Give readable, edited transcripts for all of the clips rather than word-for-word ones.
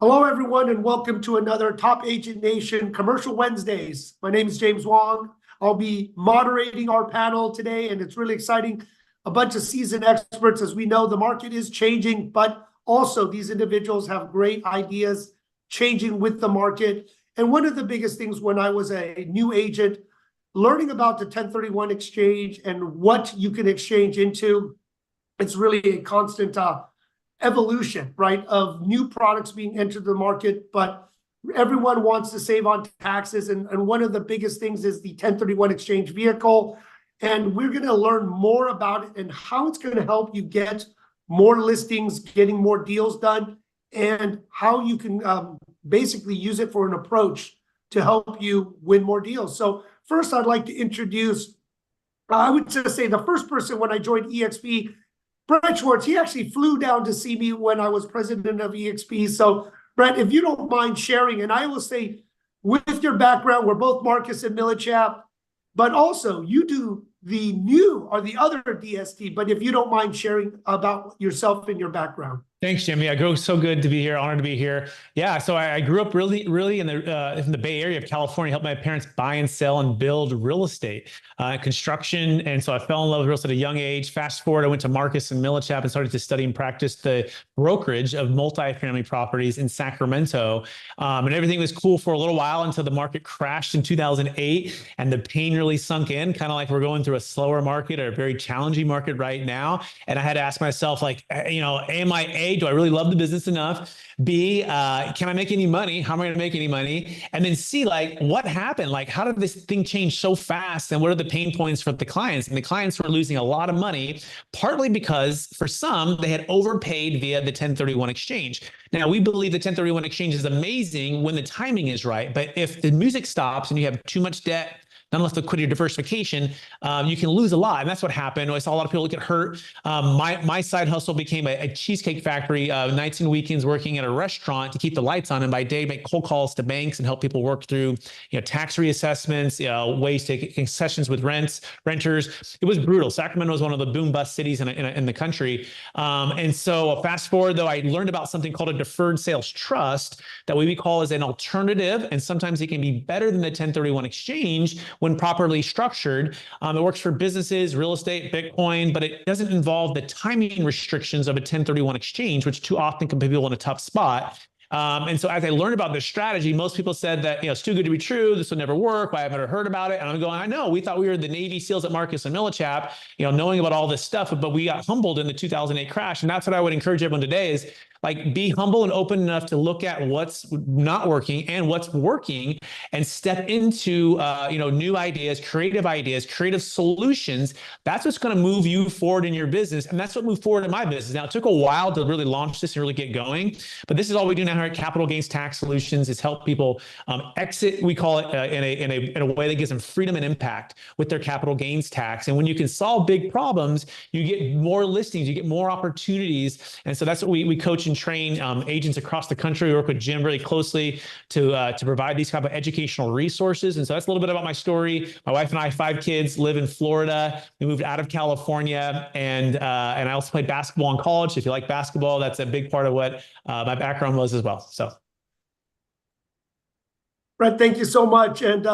Hello, everyone, and welcome to another Top Agent Nation Commercial Wednesdays. My name is James Wong. I'll be moderating our panel today, and it's really exciting. A bunch of seasoned experts. As we know, the market is changing, but also these individuals have great ideas changing with the market. And one of the biggest things when I was a new agent, learning about the 1031 exchange and what you can exchange into, it's really a constant evolution, right, of new products being entered the market, but everyone wants to save on taxes. And one of the biggest things is the 1031 exchange vehicle. And we're going to learn more about it and how it's going to help you get more listings, getting more deals done, and how you can basically use it for an approach to help you win more deals. So first, I'd like to introduce, I would just say the first person when I joined EXP, Brett Schwartz. He actually flew down to see me when I was president of EXP. So, Brett, if you don't mind sharing, and I will say, with your background, we're both Marcus and Millichap, but also you do the new or the other DST. But if you don't mind sharing about yourself and your background. Thanks, Jimmy. So good to be here. Honored to be here. Yeah. So I grew up really in the Bay Area of California. Helped my parents buy and sell and build real estate, construction. And so I fell in love with real estate at a young age. Fast forward, I went to Marcus and Millichap and started to study and practice the brokerage of multifamily properties in Sacramento. And everything was cool for a little while until the market crashed in 2008 and the pain really sunk in, kind of like we're going through a slower market or a very challenging market right now. And I had to ask myself, like, am I A, do I really love the business enough? B, can I make any money? How am I going to make any money? And then C, like, what happened? Like, how did this thing change so fast? And what are the pain points for the clients? And the clients were losing a lot of money, partly because for some, they had overpaid via the 1031 exchange. Now, we believe the 1031 exchange is amazing when the timing is right. But if the music stops and you have too much debt, not enough liquidity or diversification, you can lose a lot. And that's what happened. I saw a lot of people get hurt. My side hustle became a cheesecake factory, nights and weekends working at a restaurant to keep the lights on. And by day, make cold calls to banks and help people work through tax reassessments, ways to get concessions with renters. It was brutal. Sacramento was one of the boom bust cities in the country. And so fast forward, though, I learned about something called a deferred sales trust that we call as an alternative. And sometimes it can be better than the 1031 exchange when properly structured. It works for businesses, real estate, Bitcoin, but it doesn't involve the timing restrictions of a 1031 exchange, which too often can put people in a tough spot. And so as I learned about this strategy, most people said that, it's too good to be true. This would never work. Why haven't I heard about it? And I'm going, I know, we thought we were the Navy SEALs at Marcus and Millichap, knowing about all this stuff, but we got humbled in the 2008 crash. And that's what I would encourage everyone today is, like, be humble and open enough to look at what's not working and what's working and step into, new ideas, creative solutions. That's what's going to move you forward in your business. And that's what moved forward in my business. Now, it took a while to really launch this and really get going, but this is all we do now here at Capital Gains Tax Solutions is help people exit, we call it in a way that gives them freedom and impact with their capital gains tax. And when you can solve big problems, you get more listings, you get more opportunities. And so that's what we coach and train agents across the country. We work with Jim really closely to provide these kind of educational resources. And so that's a little bit about my story. My wife and I, 5 kids, live in Florida. We moved out of California, and I also played basketball in college. If you like basketball, that's a big part of what my background was as well. So, Brett, thank you so much. And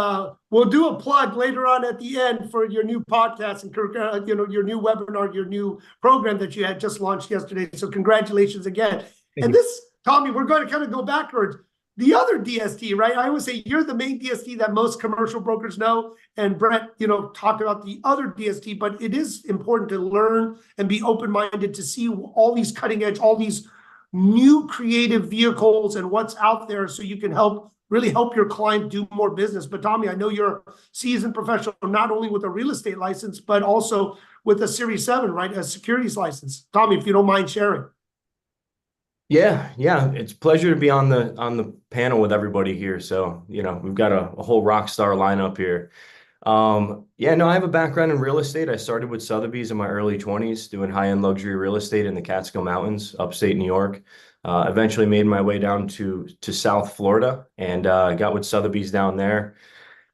we'll do a plug later on at the end for your new podcast and your new webinar, your new program that you had just launched yesterday. So congratulations again. And this, Tommy, we're going to kind of go backwards. The other DST, right? I always say you're the main DST that most commercial brokers know. And Brett, talked about the other DST, but it is important to learn and be open-minded to see all these cutting edge, all these new creative vehicles and what's out there so you can really help your client do more business. But Tommy, I know you're a seasoned professional, not only with a real estate license, but also with a Series 7, right? A securities license. Tommy, if you don't mind sharing. Yeah. It's a pleasure to be on the panel with everybody here. So, we've got a whole rock star lineup here. I have a background in real estate. I started with Sotheby's in my early 20s doing high-end luxury real estate in the Catskill Mountains, upstate New York. Eventually made my way down to South Florida and got with Sotheby's down there.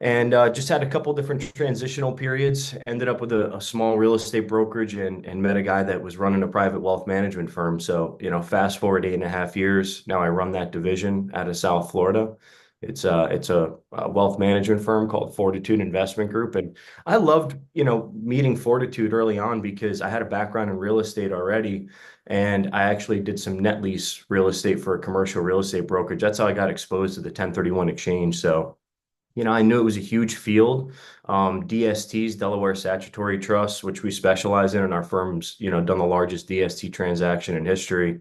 and just had a couple different transitional periods. Ended up with a small real estate brokerage and met a guy that was running a private wealth management firm. So, fast forward 8.5 years, now I run that division out of South Florida. It's a wealth management firm called Fortitude Investment Group. And I loved, meeting Fortitude early on because I had a background in real estate already. And I actually did some net lease real estate for a commercial real estate brokerage. That's how I got exposed to the 1031 exchange. So, I knew it was a huge field. DSTs, Delaware Statutory Trusts, which we specialize in, and our firm's, done the largest DST transaction in history.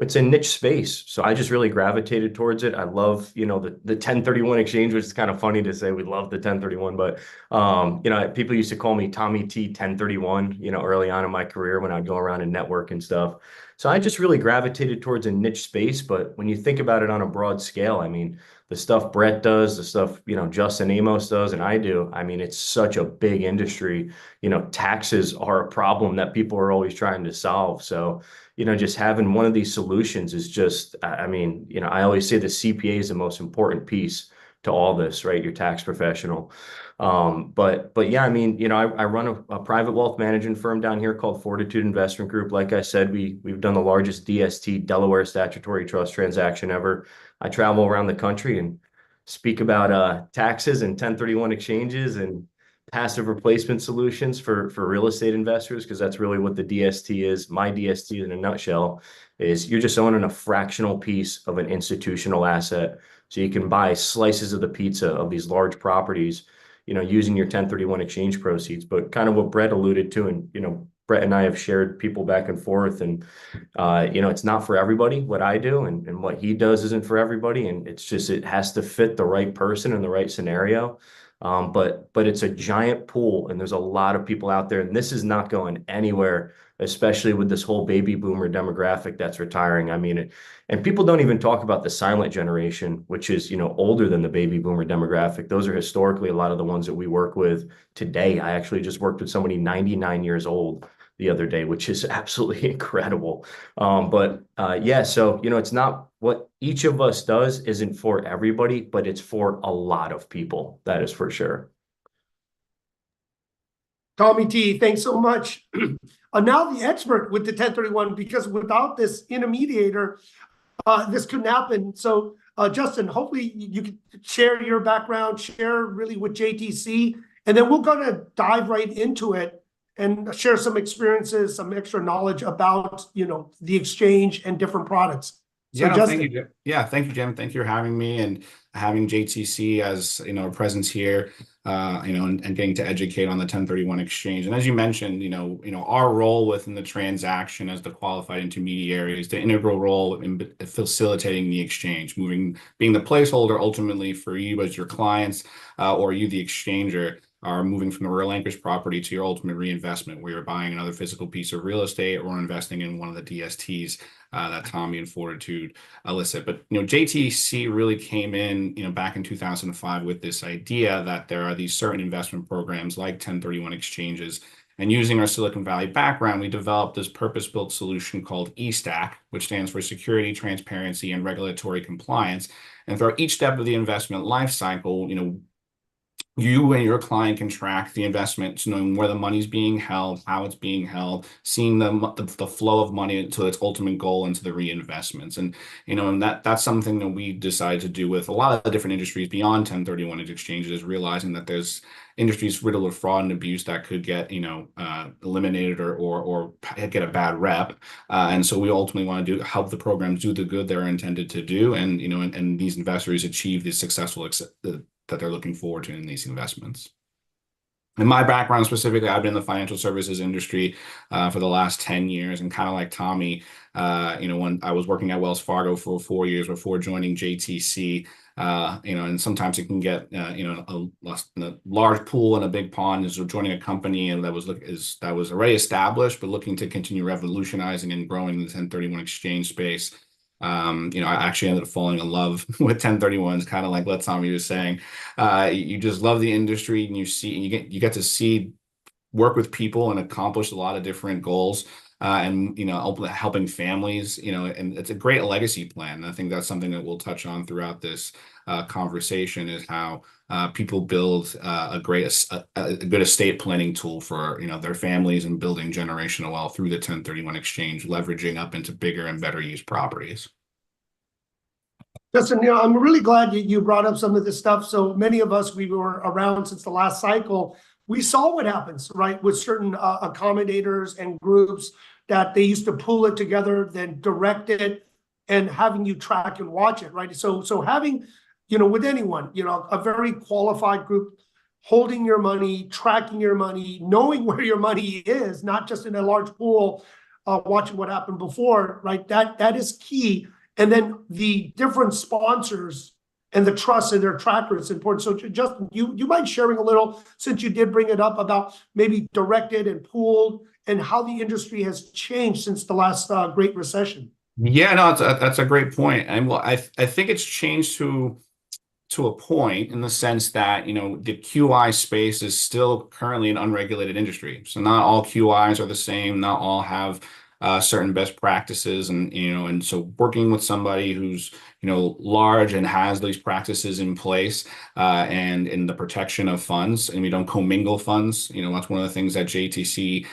It's a niche space. So I just really gravitated towards it. I love, the 1031 exchange, which is kind of funny to say we love the 1031, but, people used to call me Tommy T 1031, early on in my career when I'd go around and network and stuff. So I just really gravitated towards a niche space. But when you think about it on a broad scale, I mean, the stuff Brett does, the stuff, Justin Amos does, and I do, I mean, it's such a big industry. Taxes are a problem that people are always trying to solve. So, just having one of these solutions is just, I mean, I always say the CPA is the most important piece to all this, right? Your tax professional. But yeah, I mean, I run a private wealth management firm down here called Fortitude Investment Group. Like I said, we've done the largest DST, Delaware Statutory Trust transaction ever. I travel around the country and speak about taxes and 1031 exchanges and passive replacement solutions for real estate investors, because that's really what the DST is. My DST in a nutshell is you're just owning a fractional piece of an institutional asset. So you can buy slices of the pizza of these large properties, using your 1031 exchange proceeds. But kind of what Brett alluded to, and, Brett and I have shared people back and forth, and, it's not for everybody what I do, and what he does isn't for everybody. And it's just, it has to fit the right person in the right scenario. But it's a giant pool, and there's a lot of people out there, and this is not going anywhere, especially with this whole baby boomer demographic that's retiring. I mean, and people don't even talk about the silent generation, which is, older than the baby boomer demographic. Those are historically a lot of the ones that we work with today. I actually just worked with somebody 99 years old the other day, which is absolutely incredible. Yeah, so, it's not what each of us does isn't for everybody, but it's for a lot of people. That is for sure. Tommy T, thanks so much. Now the expert with the 1031, because without this intermediator, this couldn't happen. So, Justin, hopefully you can share your background, share really with JTC, and then we're going to dive right into it and share some experiences, some extra knowledge about, the exchange and different products. So, Yeah, no, Justin. thank you. Yeah, thank you, Jim. Thank you for having me and having JTC as a presence here, and getting to educate on the 1031 exchange. And as you mentioned, our role within the transaction as the qualified intermediary is the integral role in facilitating the exchange, being the placeholder ultimately for you as your clients, or you, the exchanger, are moving from the relinquished property to your ultimate reinvestment, where you're buying another physical piece of real estate or investing in one of the DSTs that Tommy and Fortitude elicit. But JTC really came in back in 2005 with this idea that there are these certain investment programs like 1031 exchanges. And using our Silicon Valley background, we developed this purpose-built solution called eStack, which stands for Security, Transparency, and Regulatory Compliance. And throughout each step of the investment lifecycle, you and your client can track the investments, knowing where the money's being held, how it's being held, seeing the flow of money to its ultimate goal into the reinvestments. And, and that's something that we decided to do with a lot of the different industries beyond 1031 exchanges, is realizing that there's industries riddled with fraud and abuse that could get, eliminated or get a bad rep. And so we ultimately want to help the programs do the good they're intended to do. And, and these investors achieve the successful that they're looking forward to in these investments. In my background specifically, I've been in the financial services industry for the last 10 years, and kind of like Tommy, when I was working at Wells Fargo for 4 years before joining JTC, and sometimes it can get, a large pool and a big pond is joining a company that was already established, but looking to continue revolutionizing and growing the 1031 exchange space. I actually ended up falling in love with 1031s, kind of like what Tommy was saying. You just love the industry, and you get to work with people and accomplish a lot of different goals, and helping families, and it's a great legacy plan. And I think that's something that we'll touch on throughout this conversation is how people build a good estate planning tool for their families and building generational wealth through the 1031 exchange, leveraging up into bigger and better use properties. Justin, I'm really glad you brought up some of this stuff. So many of us, we were around since the last cycle. We saw what happens, right, with certain accommodators and groups that they used to pull it together, then direct it, and having you track and watch it, right? So having, with anyone, a very qualified group holding your money, tracking your money, knowing where your money is, not just in a large pool, watching what happened before, right? That is key. And then the different sponsors and the trust in their tracker is important. So Justin, you mind sharing a little, since you did bring it up, about maybe directed and pooled and how the industry has changed since the last Great Recession? Yeah, no, that's a great point. And well, I think it's changed to a point in the sense that, the QI space is still currently an unregulated industry. So not all QIs are the same. Not all have certain best practices, and so working with somebody who's large and has these practices in place, and in the protection of funds, and we don't commingle funds. That's one of the things that JTC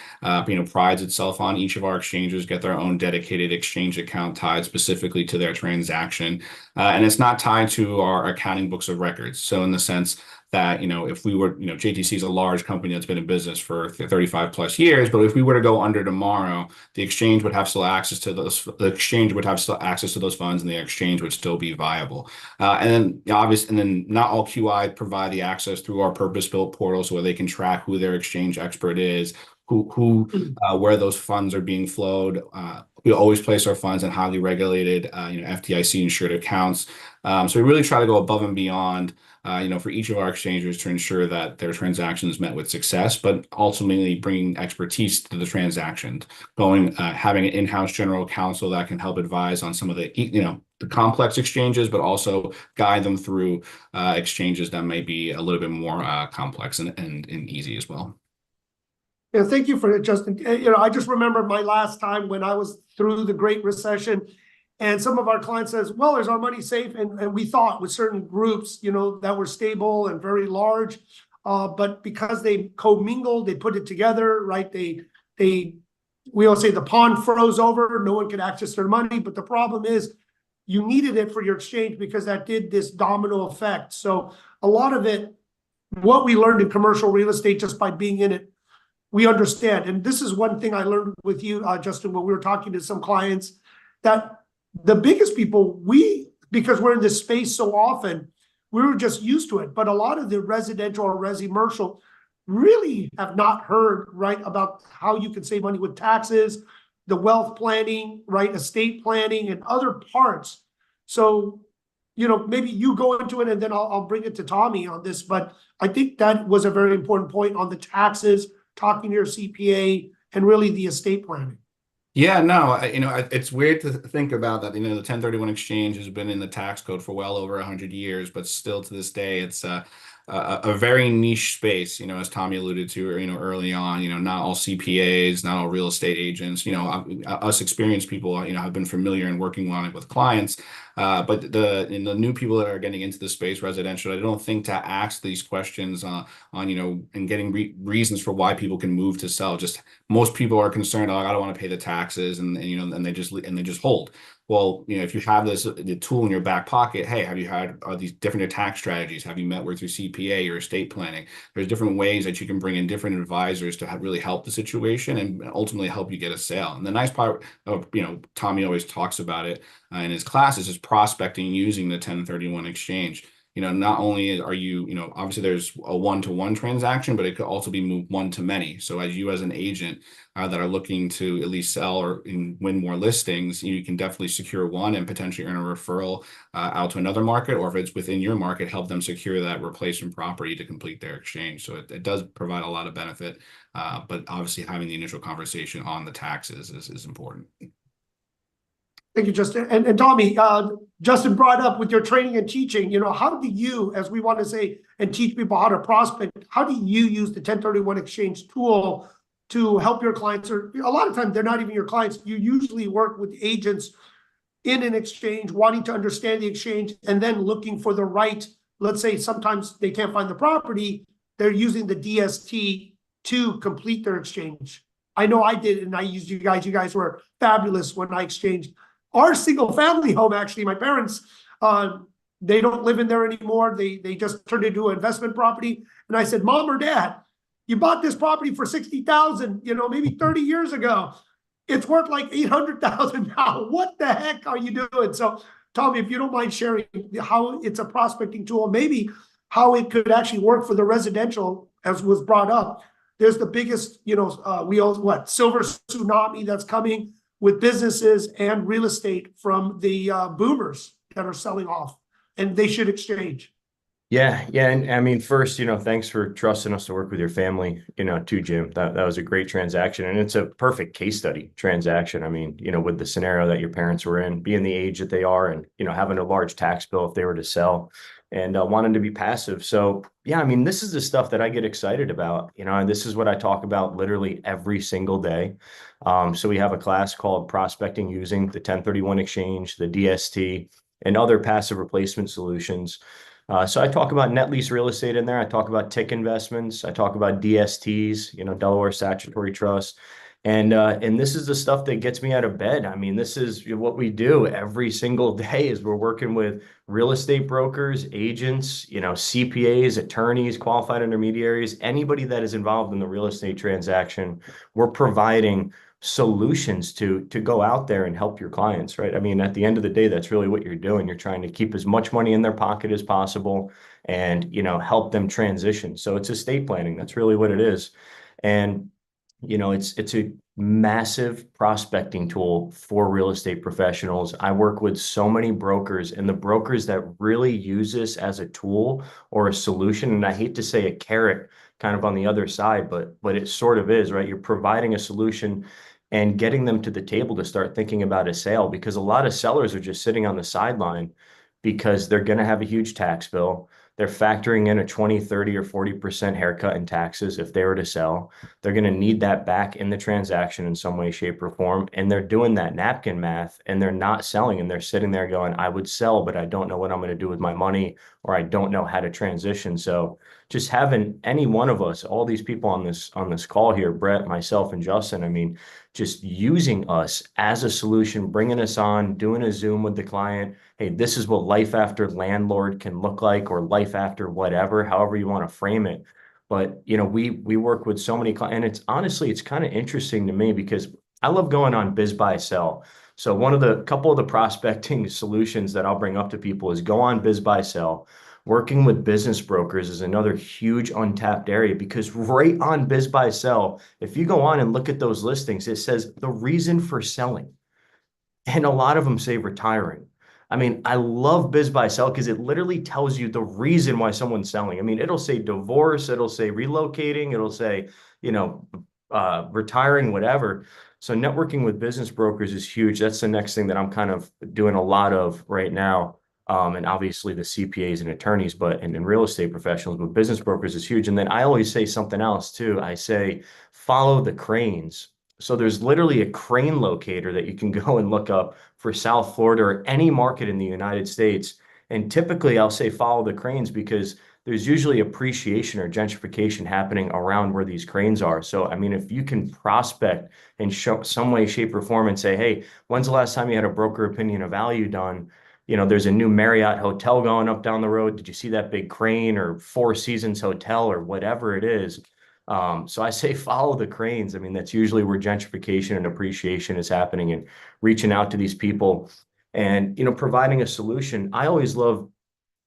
prides itself on. Each of our exchanges get their own dedicated exchange account tied specifically to their transaction, and it's not tied to our accounting books of records. So in the sense that, if we were, JTC is a large company that's been in business for 35 plus years, but if we were to go under tomorrow, the exchange would have still access to those, funds, and the exchange would still be viable. And then not all QI provide the access through our purpose-built portals where they can track who their exchange expert is, where those funds are being flowed. We always place our funds in highly regulated, FDIC insured accounts. So we really try to go above and beyond, for each of our exchanges to ensure that their transactions met with success, but ultimately bringing expertise to the transactions, having an in-house general counsel that can help advise on some of the, the complex exchanges, but also guide them through exchanges that may be a little bit more complex and easy as well. Yeah, thank you for it, Justin. I just remember my last time when I was through the Great Recession, and some of our clients says, well, is our money safe? And we thought with certain groups, that were stable and very large, but because they commingled, they put it together, right? We all say the pond froze over, no one could access their money, but the problem is you needed it for your exchange because that did this domino effect. So a lot of it, what we learned in commercial real estate just by being in it, we understand. And this is one thing I learned with you, Justin, when we were talking to some clients, that the biggest people, because we're in this space so often, we were just used to it. But a lot of the residential or resi-commercial really have not heard, right, about how you can save money with taxes, the wealth planning, right, estate planning, and other parts. So, maybe you go into it and then I'll bring it to Tommy on this. But I think that was a very important point on the taxes, talking to your CPA, and really the estate planning. Yeah, no, it's weird to think about that. The 1031 exchange has been in the tax code for well over 100 years, but still to this day, it's a very niche space, as Tommy alluded to, early on, not all CPAs, not all real estate agents, us experienced people, have been familiar and working on it with clients. But the new people that are getting into the space, residential, I don't think to ask these questions on and getting reasons for why people can move to sell. Just most people are concerned, I don't want to pay the taxes, and they just hold. Well, if you have the tool in your back pocket, hey, have you had these different tax strategies? Have you met with your CPA or estate planning? There's different ways that you can bring in different advisors to really help the situation and ultimately help you get a sale. And the nice part of, Tommy always talks about it in his classes is prospecting using the 1031 exchange. Not only are you, obviously there's a one-to-one transaction, but it could also be moved one-to-many. So as an agent that are looking to at least sell or win more listings, you can definitely secure one and potentially earn a referral out to another market, or if it's within your market, help them secure that replacement property to complete their exchange. So it does provide a lot of benefit, but obviously having the initial conversation on the taxes is important. Thank you, Justin. And Tommy, Justin brought up with your training and teaching, how do you, as we want to say, and teach people how to prospect, how do you use the 1031 exchange tool to help your clients? Or a lot of times they're not even your clients. You usually work with agents in an exchange, wanting to understand the exchange, and then looking for the right, let's say sometimes they can't find the property, they're using the DST to complete their exchange. I know I did, and I used you guys. You guys were fabulous when I exchanged our single family home. Actually, my parents, they don't live in there anymore. They just turned it into an investment property. And I said, Mom or Dad, you bought this property for $60,000, maybe 30 years ago. It's worth like $800,000 now. What the heck are you doing? So, Tommy, if you don't mind sharing how it's a prospecting tool, maybe how it could actually work for the residential, as was brought up. There's the biggest, silver tsunami that's coming with businesses and real estate from the boomers that are selling off, and they should exchange. Yeah. And I mean, first, thanks for trusting us to work with your family, too, Jim. That was a great transaction. And it's a perfect case study transaction. I mean, with the scenario that your parents were in, being the age that they are, and, having a large tax bill if they were to sell, and wanting to be passive. So, yeah, I mean, this is the stuff that I get excited about, and this is what I talk about literally every single day. So we have a class called Prospecting Using the 1031 Exchange, the DST, and other passive replacement solutions. So I talk about net lease real estate in there. I talk about TIC investments. I talk about DSTs, Delaware Statutory Trust. And this is the stuff that gets me out of bed. I mean, this is what we do every single day is we're working with real estate brokers, agents, CPAs, attorneys, qualified intermediaries, anybody that is involved in the real estate transaction. We're providing solutions to go out there and help your clients, right? I mean, at the end of the day, that's really what you're doing. You're trying to keep as much money in their pocket as possible and, help them transition. So it's estate planning. That's really what it is. And, it's a massive prospecting tool for real estate professionals. I work with so many brokers, and the brokers that really use this as a tool or a solution, and I hate to say a carrot kind of on the other side, but it sort of is, right? You're providing a solution and getting them to the table to start thinking about a sale, because a lot of sellers are just sitting on the sideline because they're going to have a huge tax bill. They're factoring in a 20, 30, or 40% haircut in taxes if they were to sell. They're going to need that back in the transaction in some way, shape, or form. And they're doing that napkin math, and they're not selling, and they're sitting there going, I would sell, but I don't know what I'm going to do with my money, or I don't know how to transition. So just having any one of us, all these people on this call here, Brett, myself, and Justin, I mean, just using us as a solution, bringing us on, doing a Zoom with the client. Hey, this is what life after landlord can look like, or life after whatever, however you want to frame it. But, we work with so many clients, and it's honestly, it's kind of interesting to me because I love going on biz buy sell. So couple of the prospecting solutions that I'll bring up to people is go on biz buy sell. Working with business brokers is another huge untapped area, because right on biz buy sell, if you go on and look at those listings, it says the reason for selling. And a lot of them say retiring. I mean, I love biz buy sell because it literally tells you the reason why someone's selling. I mean, it'll say divorce, it'll say relocating, it'll say, retiring, whatever. So networking with business brokers is huge. That's the next thing that I'm kind of doing a lot of right now. And obviously the CPAs and attorneys, and real estate professionals, but business brokers is huge. And then I always say something else too. I say, follow the cranes. So there's literally a crane locator that you can go and look up for South Florida or any market in the United States. And typically I'll say follow the cranes because there's usually appreciation or gentrification happening around where these cranes are. So, I mean, if you can prospect in some way, shape, or form and say, hey, when's the last time you had a broker opinion of value done? There's a new Marriott hotel going up down the road. Did you see that big crane, or Four Seasons Hotel, or whatever it is? So I say follow the cranes. I mean, that's usually where gentrification and appreciation is happening, and reaching out to these people and, providing a solution. I always love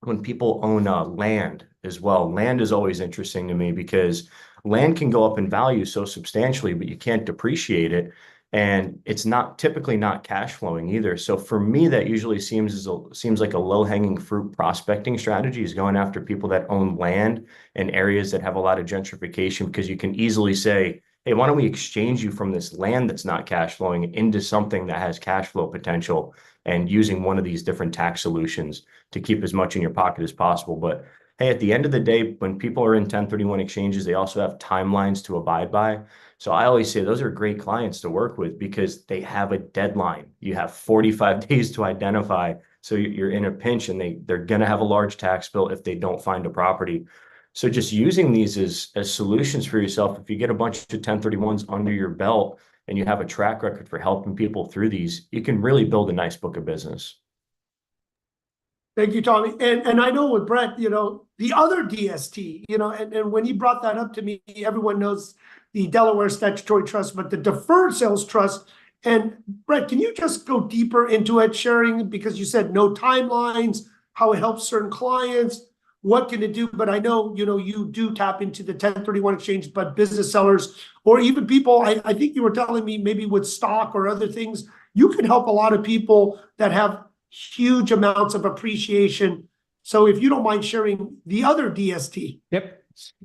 when people own land as well. Land is always interesting to me because land can go up in value so substantially, but you can't depreciate it. And it's typically not cash flowing either. So for me, that usually seems like a low-hanging fruit prospecting strategy, is going after people that own land in areas that have a lot of gentrification, because you can easily say, hey, why don't we exchange you from this land that's not cash flowing into something that has cash flow potential, and using one of these different tax solutions to keep as much in your pocket as possible. But hey, at the end of the day, when people are in 1031 exchanges, they also have timelines to abide by. So I always say those are great clients to work with because they have a deadline. You have 45 days to identify. So you're in a pinch and they're going to have a large tax bill if they don't find a property. So just using these as solutions for yourself, if you get a bunch of 1031s under your belt and you have a track record for helping people through these, you can really build a nice book of business. Thank you, Tommy. And I know with Brett, the other DST, and when he brought that up to me, everyone knows the Delaware Statutory Trust, but the Deferred Sales Trust. And Brett, can you just go deeper into it, sharing, because you said no timelines, how it helps certain clients, what can it do? But I know, you do tap into the 1031 exchange, but business sellers, or even people, I think you were telling me maybe with stock or other things, you can help a lot of people that have huge amounts of appreciation. So if you don't mind sharing the other DST. Yep.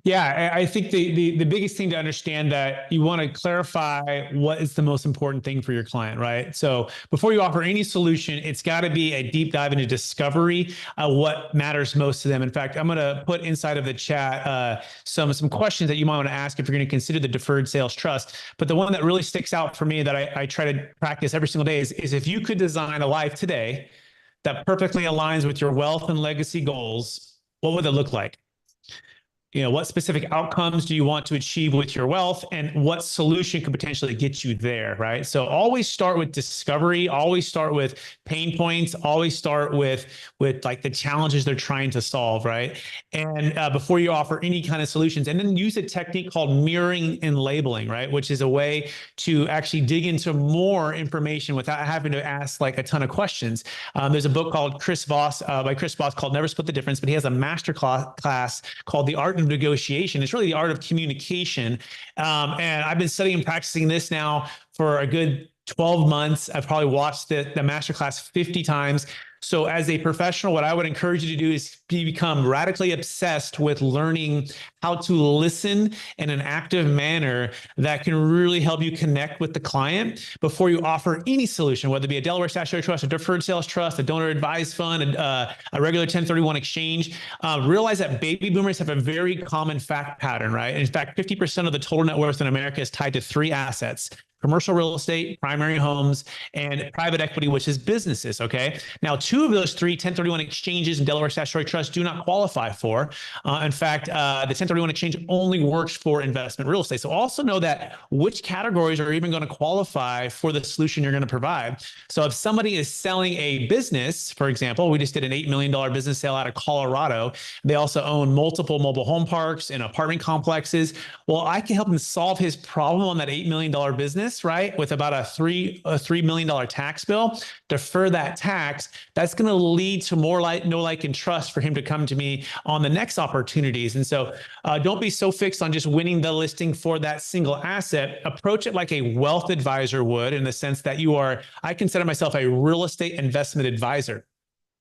Yeah, I think the biggest thing to understand that you want to clarify what is the most important thing for your client, right? So before you offer any solution, it's got to be a deep dive into discovery, what matters most to them. In fact, I'm going to put inside of the chat some questions that you might want to ask if you're going to consider the deferred sales trust. But the one that really sticks out for me that I try to practice every single day is if you could design a life today that perfectly aligns with your wealth and legacy goals, what would it look like? What specific outcomes do you want to achieve with your wealth, and what solution could potentially get you there, right? So always start with discovery, always start with pain points, always start with like the challenges they're trying to solve, right? And before you offer any kind of solutions, and then use a technique called mirroring and labeling, right? Which is a way to actually dig into more information without having to ask like a ton of questions. There's a book called by Chris Voss called Never Split the Difference, but he has a master class called The Art of Negotiation. It's really the art of communication. And I've been studying and practicing this now for a good 12 months. I've probably watched the masterclass 50 times. So as a professional, what I would encourage you to do is become radically obsessed with learning how to listen in an active manner that can really help you connect with the client before you offer any solution, whether it be a Delaware Statutory Trust, a Deferred Sales Trust, a Donor Advised Fund, a regular 1031 exchange. Realize that baby boomers have a very common fact pattern, right? In fact, 50% of the total net worth in America is tied to 3 assets: commercial real estate, primary homes, and private equity, which is businesses, okay? Now, 2 of those 3 1031 exchanges and Delaware Statutory Trust do not qualify for. In fact, the 1031 exchange only works for investment real estate. So also know that which categories are even going to qualify for the solution you're going to provide. So if somebody is selling a business, for example, we just did an $8 million business sale out of Colorado. They also own multiple mobile home parks and apartment complexes. Well, I can help him solve his problem on that $8 million business, right? With about a $3 million tax bill, defer that tax. That's going to lead to more know, like, and trust for him to come to me on the next opportunities. And so don't be so fixed on just winning the listing for that single asset. Approach it like a wealth advisor would, in the sense that I consider myself a real estate investment advisor,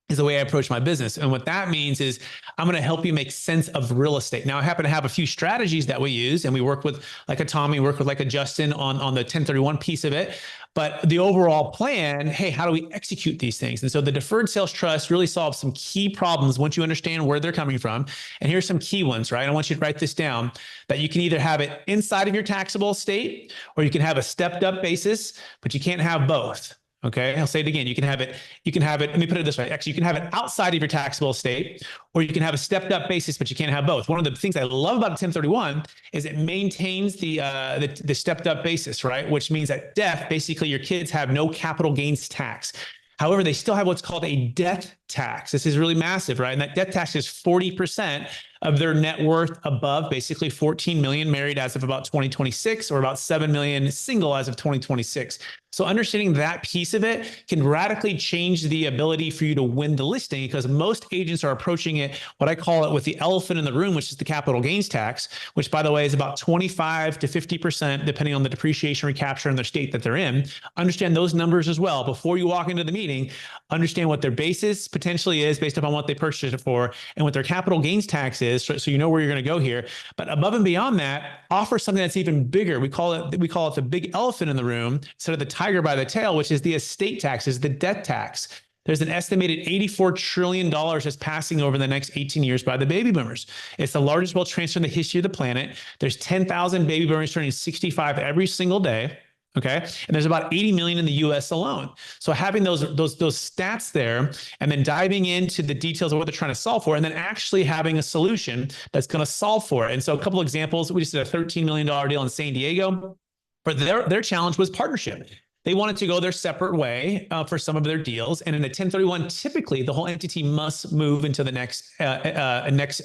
is the way I approach my business. And what that means is I'm going to help you make sense of real estate. Now, I happen to have a few strategies that we use, and we work with like a Tommy, work with like a Justin on the 1031 piece of it. But the overall plan, hey, how do we execute these things? And so the Deferred Sales Trust really solves some key problems once you understand where they're coming from. And here's some key ones, right? I want you to write this down, that you can either have it inside of your taxable estate, or you can have a stepped up basis, but you can't have both. Okay, I'll say it again. You can have it, let me put it this way. Actually, you can have it outside of your taxable estate, or you can have a stepped up basis, but you can't have both. One of the things I love about 1031 is it maintains the stepped up basis, right? Which means at death, basically your kids have no capital gains tax. However, they still have what's called a death tax. This is really massive, right? And that death tax is 40% of their net worth above, basically 14 million married as of about 2026, or about 7 million single as of 2026. So understanding that piece of it can radically change the ability for you to win the listing, because most agents are approaching it, what I call it, with the elephant in the room, which is the capital gains tax, which, by the way, is about 25 to 50%, depending on the depreciation recapture in the state that they're in. Understand those numbers as well. Before you walk into the meeting, understand what their basis potentially is based upon what they purchased it for, and what their capital gains tax is, so you know where you're going to go here. But above and beyond that, offer something that's even bigger. We call it the big elephant in the room, instead of the tiger by the tail, which is the estate taxes, the death tax. There's an estimated $84 trillion that's passing over the next 18 years by the baby boomers. It's the largest wealth transfer in the history of the planet. There's 10,000 baby boomers turning 65 every single day. Okay. And there's about 80 million in the US alone. So having those stats there and then diving into the details of what they're trying to solve for, and then actually having a solution that's going to solve for it. And so a couple of examples, we just did a $13 million deal in San Diego. But their challenge was partnership. They wanted to go their separate way for some of their deals. And in a 1031, typically the whole entity must move into the next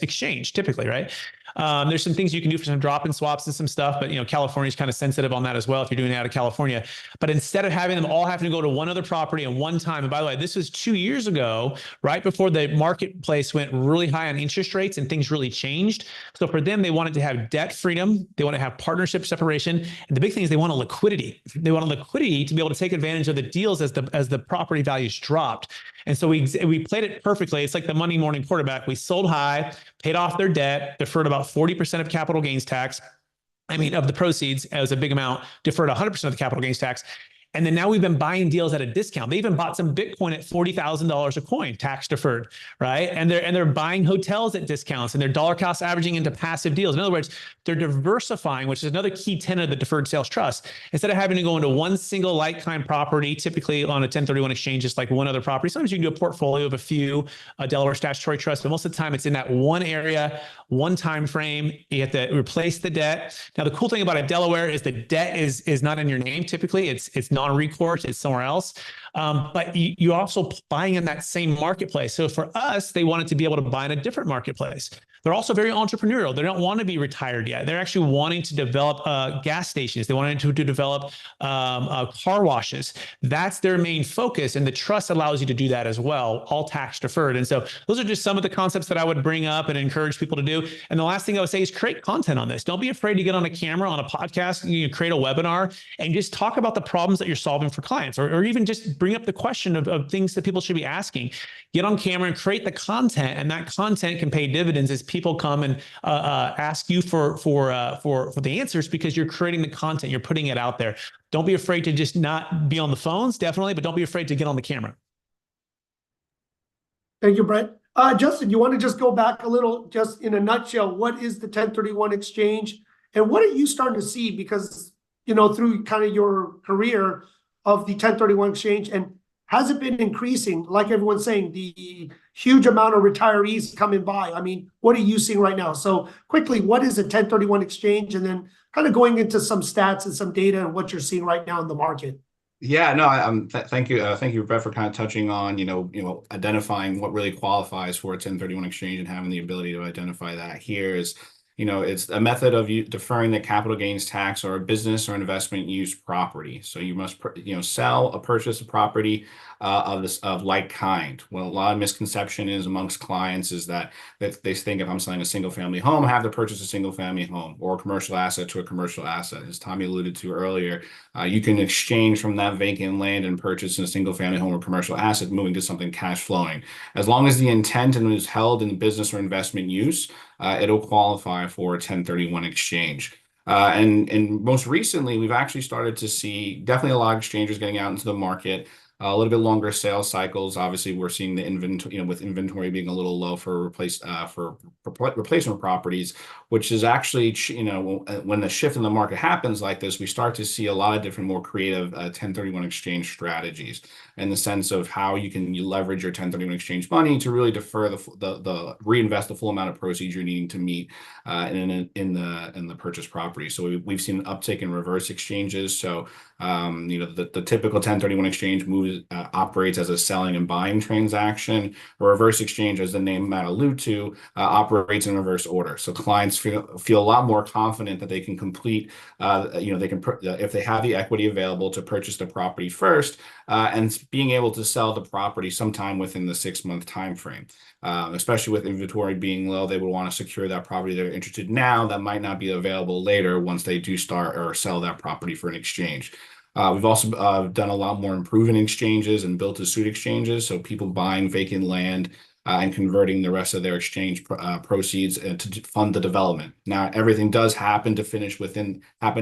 exchange, typically, right? There's some things you can do for some drop-in swaps and some stuff, but California is kind of sensitive on that as well if you're doing it out of California. But instead of having them all having to go to one other property at one time, and by the way, this was 2 years ago, right before the marketplace went really high on interest rates and things really changed. So for them, they wanted to have debt freedom. They want to have partnership separation. And the big thing is they want a liquidity. They want a liquidity to be able to take advantage of the deals as the property values dropped. And so we played it perfectly. It's like the Monday morning quarterback. We sold high, paid off their debt, deferred about 40% of capital gains tax. Of the proceeds as a big amount, deferred 100% of the capital gains tax. And then now we've been buying deals at a discount. They even bought some Bitcoin at $40,000 a coin, tax deferred, right? And they're buying hotels at discounts, and they're dollar cost averaging into passive deals. In other words, they're diversifying, which is another key tenet of the deferred sales trust. Instead of having to go into one single like-kind property, typically on a 1031 exchange, just like one other property. Sometimes you can do a portfolio of a few Delaware statutory trusts, but most of the time it's in that one area, one time frame. You have to replace the debt. Now, the cool thing about a Delaware is the debt is not in your name. Typically, it's non-recourse, it's somewhere else. But you also buying in that same marketplace. So for us, they wanted to be able to buy in a different marketplace. They're also very entrepreneurial. They don't want to be retired yet. They're actually wanting to develop gas stations. They wanted to develop car washes. That's their main focus. And the trust allows you to do that as well, all tax deferred. And so those are just some of the concepts that I would bring up and encourage people to do. And the last thing I would say is create content on this. Don't be afraid to get on a camera, on a podcast, create a webinar, and just talk about the problems that you're solving for clients, or even just bring up the question of things that people should be asking. Get on camera and create the content, and that content can pay dividends as people come and ask you for the answers, because you're creating the content, you're putting it out there. Don't be afraid to just not be on the phones, definitely, but don't be afraid to get on the camera. Thank you, Brett. Justin, you want to just go back a little, just in a nutshell, what is the 1031 exchange, and what are you starting to see? Because, through kind of your career of the 1031 exchange, and has it been increasing, like everyone's saying, the huge amount of retirees coming by? What are you seeing right now? So quickly, what is a 1031 exchange? And then kind of going into some stats and some data and what you're seeing right now in the market. Yeah, no, thank you, Brett, for kind of touching on, identifying what really qualifies for a 1031 exchange and having the ability to identify that. Here is, it's a method of deferring the capital gains tax or a business or investment use property. So you must, sell or purchase a property of like kind. Well, a lot of misconception is amongst clients is that they think if I'm selling a single family home, I have to purchase a single family home, or a commercial asset to a commercial asset. As Tommy alluded to earlier, you can exchange from that vacant land and purchase a single family home or commercial asset, moving to something cash flowing. As long as the intent and is held in business or investment use, it'll qualify for a 1031 exchange. And most recently, we've actually started to see definitely a lot of exchanges getting out into the market. A little bit longer sales cycles. Obviously, we're seeing the inventory, with inventory being a little low for replacement properties, which is actually, when the shift in the market happens like this, we start to see a lot of different, more creative 1031 exchange strategies, in the sense of how you leverage your 1031 exchange money to really defer the reinvest the full amount of proceeds you're needing to meet in the purchase property. So we've seen an uptick in reverse exchanges. So the typical 1031 exchange operates as a selling and buying transaction. A reverse exchange, as the name might allude to, operates in reverse order. So clients feel a lot more confident that they can complete, if they have the equity available, to purchase the property first, and being able to sell the property sometime within the 6-month time frame. Especially with inventory being low, they would want to secure that property they're interested in now that might not be available later once they do start or sell that property for an exchange. We've also done a lot more improving exchanges and built-to-suit exchanges, so people buying vacant land and converting the rest of their exchange proceeds to fund the development. Now, everything does happen to fit within that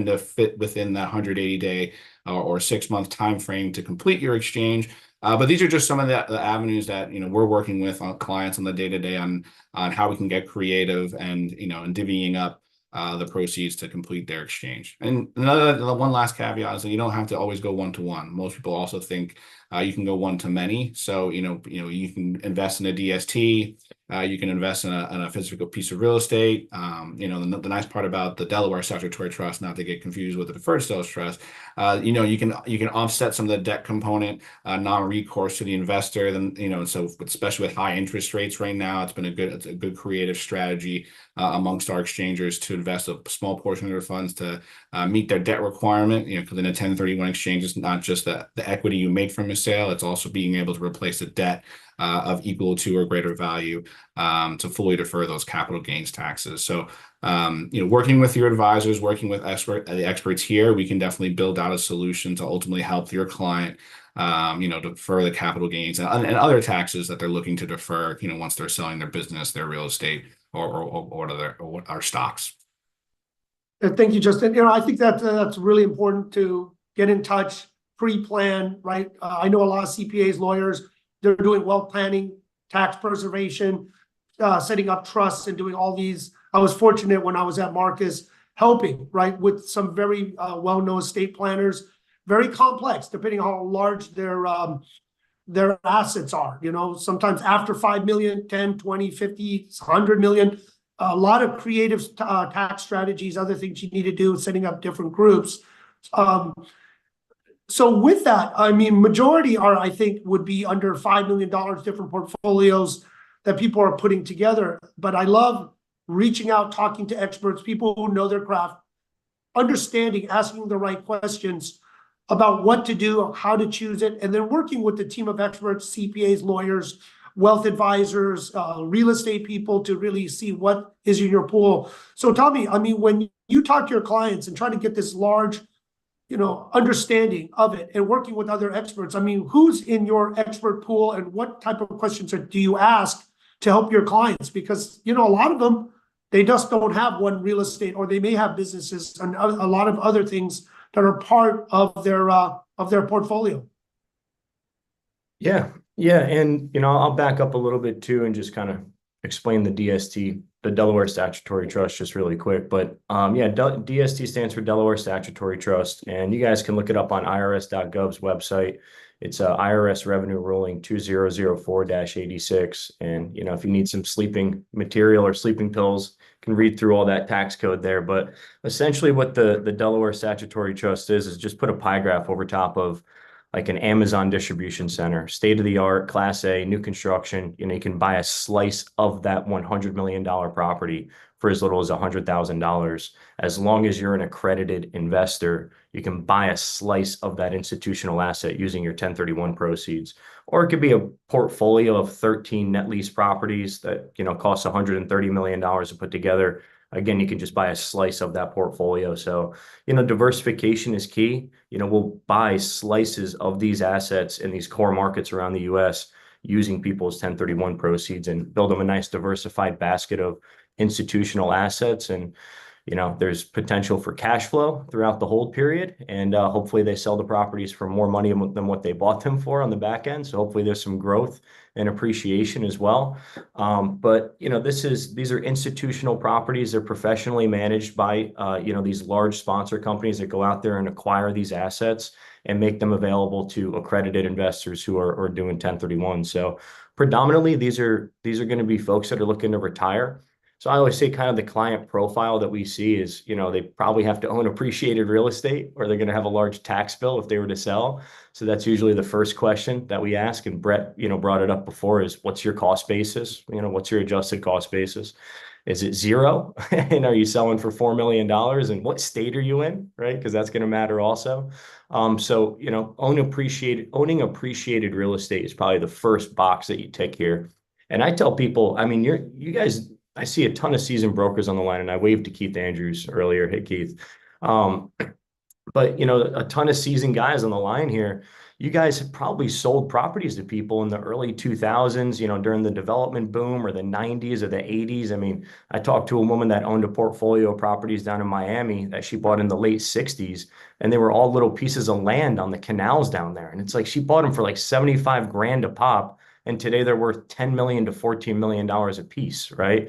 180-day or 6-month time frame to complete your exchange. But these are just some of the avenues that, we're working with on clients on the day-to-day on how we can get creative and, and divvying up the proceeds to complete their exchange. And the one last caveat is that you don't have to always go one-to-one. Most people also think you can go one-to-many. So, you can invest in a DST. You can invest in a physical piece of real estate. The nice part about the Delaware Statutory Trust, not to get confused with the Deferred Sales Trust, you can offset some of the debt component, non-recourse to the investor. Then, so especially with high interest rates right now, it's a good creative strategy amongst our exchangers to invest a small portion of their funds to meet their debt requirement. Because in a 1031 exchange, it's not just the equity you make from a sale, it's also being able to replace the debt of equal to or greater value to fully defer those capital gains taxes. So, working with your advisors, working with the experts here, we can definitely build out a solution to ultimately help your client, defer the capital gains and other taxes that they're looking to defer, once they're selling their business, their real estate, or our stocks. Thank you, Justin. I think that's really important to get in touch, pre-plan, right? I know a lot of CPAs, lawyers, they're doing wealth planning, tax preservation, setting up trusts and doing all these. I was fortunate when I was at Marcus helping, right, with some very well-known estate planners, very complex, depending on how large their assets are. Sometimes after 5 million, 10, 20, 50, 100 million, a lot of creative tax strategies, other things you need to do, setting up different groups. So with that, I mean, majority I think, would be under $5 million, different portfolios that people are putting together. But I love reaching out, talking to experts, people who know their craft, understanding, asking the right questions about what to do, how to choose it, and then working with the team of experts, CPAs, lawyers, wealth advisors, real estate people to really see what is in your pool. So tell me, I mean, when you talk to your clients and try to get this large, understanding of it and working with other experts, I mean, who's in your expert pool and what type of questions do you ask to help your clients? Because, a lot of them, they just don't have one real estate, or they may have businesses and a lot of other things that are part of their portfolio. Yeah. And, I'll back up a little bit too and just kind of explain the DST, the Delaware Statutory Trust, just really quick. But DST stands for Delaware Statutory Trust, and you guys can look it up on irs.gov's website. It's IRS Revenue Ruling 2004-86. And, if you need some sleeping material or sleeping pills, you can read through all that tax code there. But essentially what the Delaware Statutory Trust is just put a pie graph over top of like an Amazon distribution center, state-of-the-art, Class A, new construction. You can buy a slice of that $100 million property for as little as $100,000. As long as you're an accredited investor, you can buy a slice of that institutional asset using your 1031 proceeds. Or it could be a portfolio of 13 net lease properties that, costs $130 million to put together. Again, you can just buy a slice of that portfolio. So, diversification is key. We'll buy slices of these assets in these core markets around the U.S. using people's 1031 proceeds and build them a nice diversified basket of institutional assets. And, there's potential for cash flow throughout the hold period. And hopefully they sell the properties for more money than what they bought them for on the back end. So hopefully there's some growth and appreciation as well. But, these are institutional properties. They're professionally managed by, these large sponsor companies that go out there and acquire these assets and make them available to accredited investors who are doing 1031. So predominantly, these are going to be folks that are looking to retire. So I always say kind of the client profile that we see is, they probably have to own appreciated real estate, or they're going to have a large tax bill if they were to sell. So that's usually the first question that we ask. And Brett, brought it up before, is what's your cost basis? What's your adjusted cost basis? Is it zero? And are you selling for $4 million? And what state are you in? Right? Because that's going to matter also. So, owning appreciated real estate is probably the first box that you tick here. And I tell people, I mean, you guys, I see a ton of seasoned brokers on the line, and I waved to Keith Andrews earlier. Hey, Keith. But, you know, a ton of seasoned guys on the line here. You guys have probably sold properties to people in the early 2000s, you know, during the development boom, or the 90s or the 80s. I mean, I talked to a woman that owned a portfolio of properties down in Miami that she bought in the late 60s, and they were all little pieces of land on the canals down there. And it's like she bought them for like 75 grand a pop. And today they're worth 10 million to 14 million dollars a piece, right?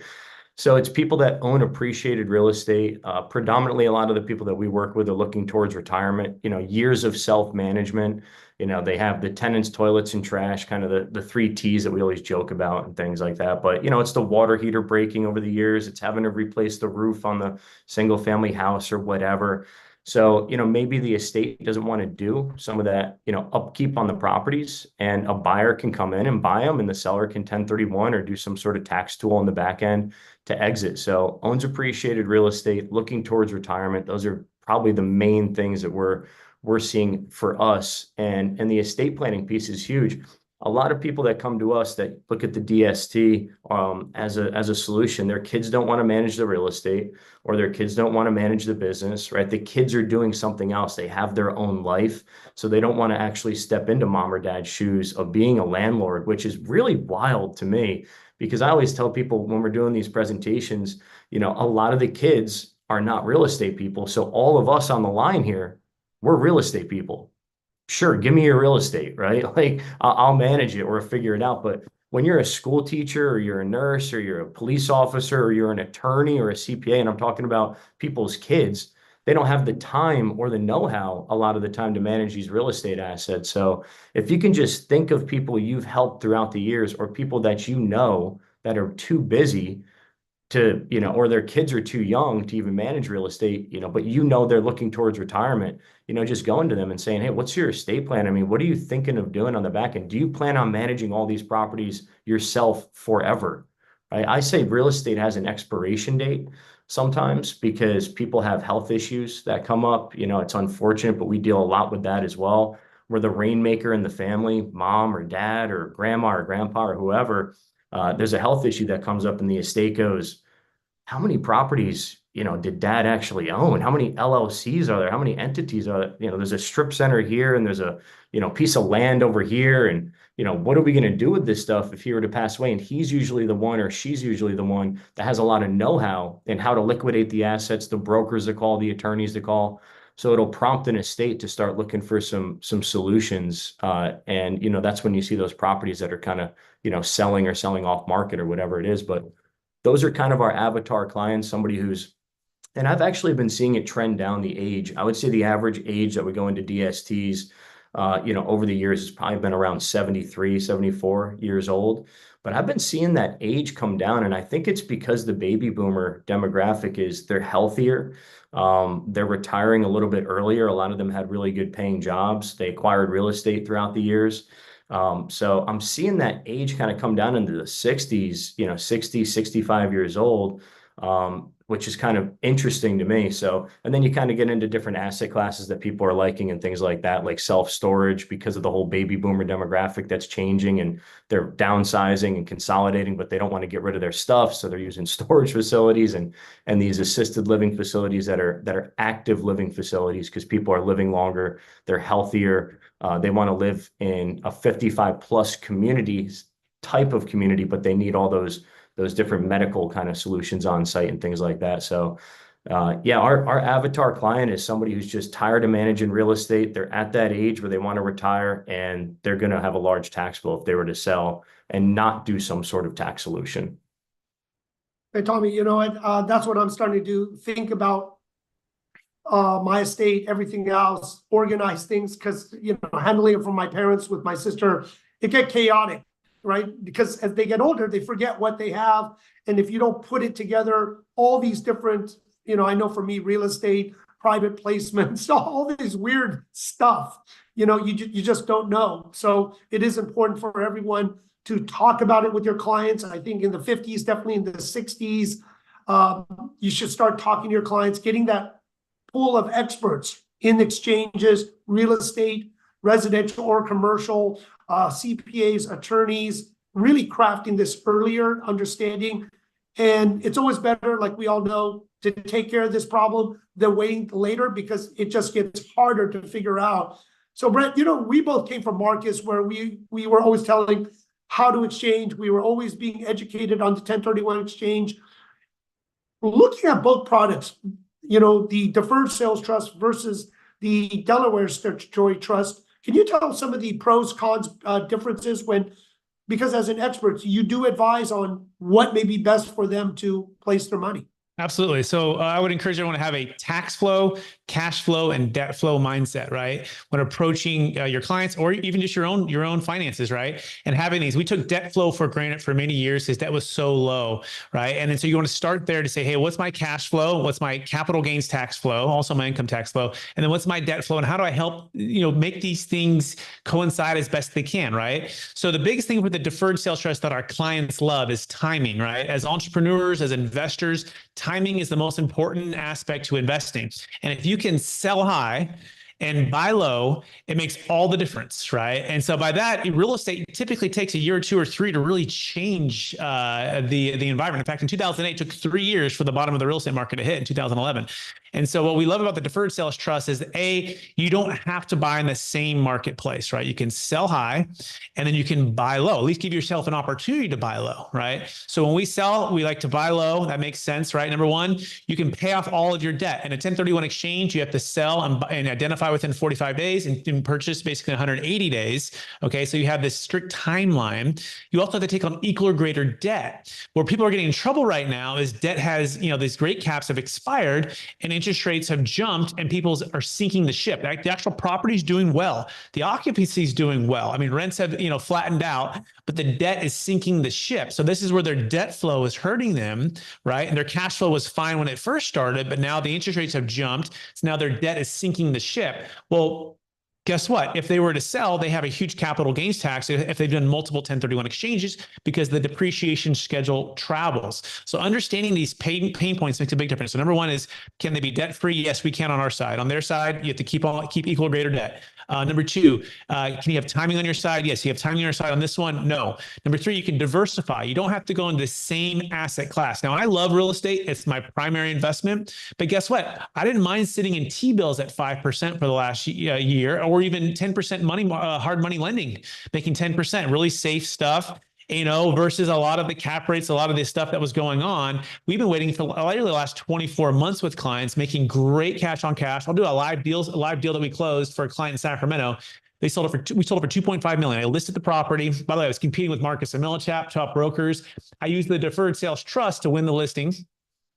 So it's people that own appreciated real estate. Predominantly, a lot of the people that we work with are looking towards retirement, you know, years of self-management. You know, they have the tenants, toilets, and trash, kind of the three T's that we always joke about and things like that. But, you know, it's the water heater breaking over the years. It's having to replace the roof on the single family house or whatever. So, you know, maybe the estate doesn't want to do some of that, you know, upkeep on the properties, and a buyer can come in and buy them, and the seller can 1031 or do some sort of tax tool on the back end to exit. So owns appreciated real estate, looking towards retirement. Those are probably the main things that we're seeing for us. And the estate planning piece is huge. A lot of people that come to us that look at the DST as a solution, their kids don't want to manage the real estate, or their kids don't want to manage the business, right? The kids are doing something else. They have their own life. So they don't want to actually step into mom or dad's shoes of being a landlord, which is really wild to me. Because I always tell people when we're doing these presentations, you know, a lot of the kids are not real estate people. So all of us on the line here, we're real estate people. Sure, give me your real estate, right? Like I'll manage it or figure it out. But when you're a school teacher, or you're a nurse, or you're a police officer, or you're an attorney or a CPA, and I'm talking about people's kids, they don't have the time or the know-how a lot of the time to manage these real estate assets. So if you can just think of people you've helped throughout the years, or people that you know that are too busy to, you know, or their kids are too young to even manage real estate, you know, but you know they're looking towards retirement, you know, just going to them and saying, hey, what's your estate plan? I mean, what are you thinking of doing on the back end? Do you plan on managing all these properties yourself forever? Right? I say real estate has an expiration date sometimes, because people have health issues that come up. You know, it's unfortunate, but we deal a lot with that as well. We're the rainmaker in the family, mom or dad or grandma or grandpa or whoever. There's a health issue that comes up, and the estate goes, how many properties, you know, did dad actually own? How many LLCs are there? How many entities are there? You know, there's a strip center here, and there's a, you know, piece of land over here. And, you know, what are we going to do with this stuff if he were to pass away? And he's usually the one, or she's usually the one that has a lot of know-how in how to liquidate the assets, the brokers to call, the attorneys to call. So it'll prompt an estate to start looking for some solutions. And, you know, that's when you see those properties that are kind of, you know, selling or selling off market or whatever it is. But those are kind of our avatar clients, somebody who's, and I've actually been seeing it trend down the age. I would say the average age that we go into DSTs, you know, over the years has probably been around 73, 74 years old. But I've been seeing that age come down, and I think it's because the baby boomer demographic is, they're healthier. They're retiring a little bit earlier. A lot of them had really good paying jobs. They acquired real estate throughout the years. So I'm seeing that age kind of come down into the 60s, you know, 60, 65 years old, which is kind of interesting to me. So, and then you kind of get into different asset classes that people are liking and things like that, like self-storage, because of the whole baby boomer demographic that's changing, and they're downsizing and consolidating, but they don't want to get rid of their stuff. So they're using storage facilities and these assisted living facilities that are active living facilities, because people are living longer, they're healthier. They want to live in a 55 plus communities type of community, but they need all those different medical kind of solutions on site and things like that. So yeah, our avatar client is somebody who's just tired of managing real estate. They're at that age where they want to retire, and they're going to have a large tax bill if they were to sell and not do some sort of tax solution. Hey, Tommy, you know what? That's what I'm starting to do. Think about my estate, everything else, organize things, because, you know, handling it from my parents with my sister, it get chaotic, right? Because as they get older, they forget what they have. And if you don't put it together, all these different, you know, I know for me, real estate, private placements, all this weird stuff, you know, you just don't know. So it is important for everyone to talk about it with your clients. I think in the 50s, definitely in the 60s, you should start talking to your clients, getting that pool of experts in exchanges, real estate, residential or commercial, CPAs, attorneys, really crafting this earlier understanding. And it's always better, like we all know, to take care of this problem than waiting later, because it just gets harder to figure out. So Brett, we both came from markets where we were always telling how to exchange. We were always being educated on the 1031 exchange. Looking at both products, the deferred sales trust versus the Delaware Statutory Trust, can you tell some of the pros, cons, differences because as an expert, you do advise on what may be best for them to place their money? Absolutely. So I would encourage everyone to have a tax flow, cash flow, and debt flow mindset, right? When approaching your clients or even just your own finances, right? And having these, we took debt flow for granted for many years because debt was so low, right? And then so you want to start there to say, hey, what's my cash flow? What's my capital gains tax flow? Also my income tax flow. And then what's my debt flow? And how do I help, make these things coincide as best they can, right? So the biggest thing with the deferred sales trust that our clients love is timing, right? As entrepreneurs, as investors, timing is the most important aspect to investing. And if you can sell high and buy low, it makes all the difference, right? And so by that, real estate typically takes a year or two or three to really change the environment. In fact, in 2008, it took 3 years for the bottom of the real estate market to hit in 2011. And so what we love about the deferred sales trust is you don't have to buy in the same marketplace, right? You can sell high and then you can buy low, at least give yourself an opportunity to buy low, right? So when we sell, we like to buy low. That makes sense, right? Number one, you can pay off all of your debt. In a 1031 exchange, you have to sell and identify within 45 days and purchase basically 180 days. Okay. So you have this strict timeline. You also have to take on equal or greater debt. Where people are getting in trouble right now is debt has, these great caps have expired and interest rates have jumped and people are sinking the ship. The actual property is doing well. The occupancy is doing well. I mean, rents have, flattened out, but the debt is sinking the ship. So this is where their debt flow is hurting them, right? And their cash flow was fine when it first started, but now the interest rates have jumped. So now their debt is sinking the ship. Well, guess what? If they were to sell, they have a huge capital gains tax if they've done multiple 1031 exchanges because the depreciation schedule travels. So understanding these pain points makes a big difference. So number one is, can they be debt free? Yes, we can on our side. On their side, you have to keep equal or greater debt. Number two, can you have timing on your side? Yes. You have timing on your side on this one? No. Number three, you can diversify. You don't have to go into the same asset class. Now, I love real estate. It's my primary investment. But guess what? I didn't mind sitting in T-bills at 5% for the last year, or even 10% money, hard money lending, making 10%, really safe stuff. Versus a lot of the cap rates, a lot of the stuff that was going on. We've been waiting for literally the last 24 months with clients, making great cash on cash. I'll do a live deal that we closed for a client in Sacramento. We sold it for $2.5 million. I listed the property. By the way, I was competing with Marcus and Millichap, top brokers. I used the deferred sales trust to win the listing,